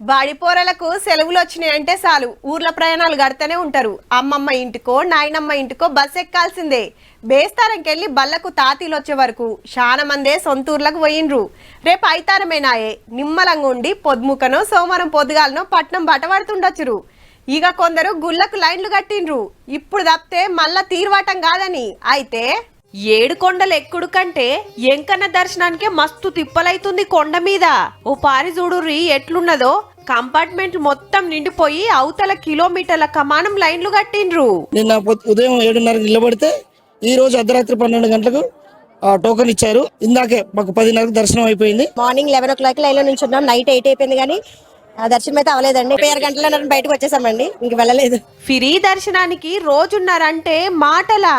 బడిపోరలకు సెలవులు వచ్చినాయంటే చాలు ఊర్ల ప్రయాణాలు గడతనే ఉంటారు. అమ్మమ్మ ఇంటికో నాయనమ్మ ఇంటికో బస్ ఎక్కాల్సిందే. బేస్తారంకెళ్ళి బల్లకు తాతీలు వచ్చే వరకు చాలా మందే సొంతూర్లకు పోయిండ్రు. రేపు ఐతారమేనాయే నిమ్మలంగా ఉండి పొద్దుముకనో సోమవారం పొద్దుగాలనో పట్నం బట పడుతుండొచ్చురు. ఇక కొందరు గుళ్ళకు లైన్లు కట్టిండ్రు. ఇప్పుడు తప్పితే మళ్ళా తీర్వాటం కాదని. అయితే ఏడు కొండలు ఎక్కుడు కంటే ఎంకన్న దర్శనానికే మస్తు తిప్పలైతుంది కొండ మీద. ఓ పారి చూడుర్రి ఎట్లున్నదో. కంపార్ట్మెంట్ మొత్తం నిండిపోయి అవతల కిలోమీటర్ల కమానం లైన్లు కట్టిండ్రు. నిన్న ఉదయం 7:30 నిలబడితే ఈ రోజు అర్ధరాత్రి 12 గంటలకు టోకెన్ ఇచ్చారు. ఇందాకే మాకు 10:30 దర్శనం అయిపోయింది. మార్నింగ్ 11 o'clock లైన్ లో నుంచి ఉన్నాం. నైట్ 8 అయిపోయింది కానీ దర్శనం అయితే అవ్వలేదండి. 6 గంటల బయటకు వచ్చేసామండి, ఇంక వెళ్ళలేదు. ఫ్రీ దర్శనానికి రోజున్నారంటే మాటలా.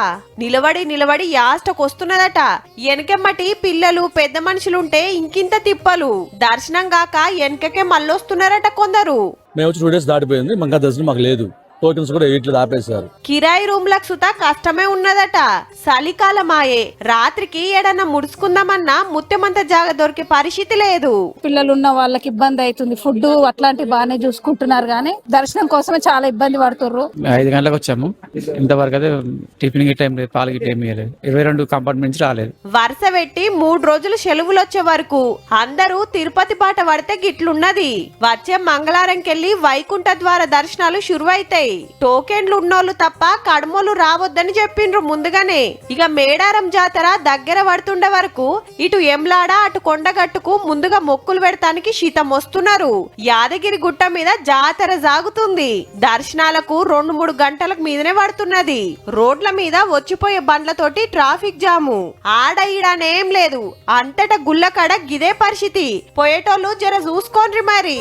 నిలబడి యాస్టకొస్తున్నదట. వెనకెమ్మటి పిల్లలు పెద్ద మనుషులుంటే ఇంకింత తిప్పలు. దర్శనం గాక వెనకకే మళ్ళొస్తున్నారట కొందరు. మేము 2 days దాటిపోయింది, ఇంకా దర్శనం మాకు లేదు. టోకెన్స్ కూడా 8 ఆపేశారు. కిరాయి రూమ్లకు సుతా కష్టమే ఉన్నదట. చలికాలమాయే రాత్రికి ఏడన్నా ముడుచుకుందామన్నా ముత్యమంత జాగ దొరికే పరిస్థితి లేదు. పిల్లలు ఉన్న వాళ్ళకి ఇబ్బంది అవుతుంది. ఫుడ్ అట్లాంటి బాగానే చూసుకుంటున్నారు కానీ దర్శనం కోసమే చాలా ఇబ్బంది పడుతుర్రు. 5 గంటలకు వచ్చాము, ఇంతవరకు అయితే టిఫిన్ కి టైం లేదు, పాలకి టైం లేదు. 22 కంపార్ట్మెంట్స్ రాలేదు. వరుస పెట్టి 3 రోజులు సెలవులు వచ్చే వరకు అందరూ తిరుపతి బాట పడితే గిట్లున్నది. వచ్చే మంగళవారంకెళ్ళి వైకుంఠ ద్వార దర్శనాలు షురువైతాయి. టోకెన్లు ఉన్నోళ్ళు తప్ప కడమోలు రావద్దని చెప్పిండ్రు ముందుగానే. ఇక మేడారం జాతర దగ్గర పడుతుండే వరకు ఇటు ఎంలాడ అటు కొండగట్టుకు ముందుగా మొక్కులు పెడతానికి శీతం వస్తున్నారు. యాదగిరి గుట్ట మీద జాతర సాగుతుంది. దర్శనాలకు 2-3 గంటలకు మీదనే పడుతున్నది. రోడ్ల మీద వచ్చిపోయే బండ్లతోటి ట్రాఫిక్ జాము. ఆడ ఈడనేం లేదు, అంతటా గుళ్ళకడ గిదే పరిస్థితి. పోయేటోళ్ళు జర చూసుకోండి మరి.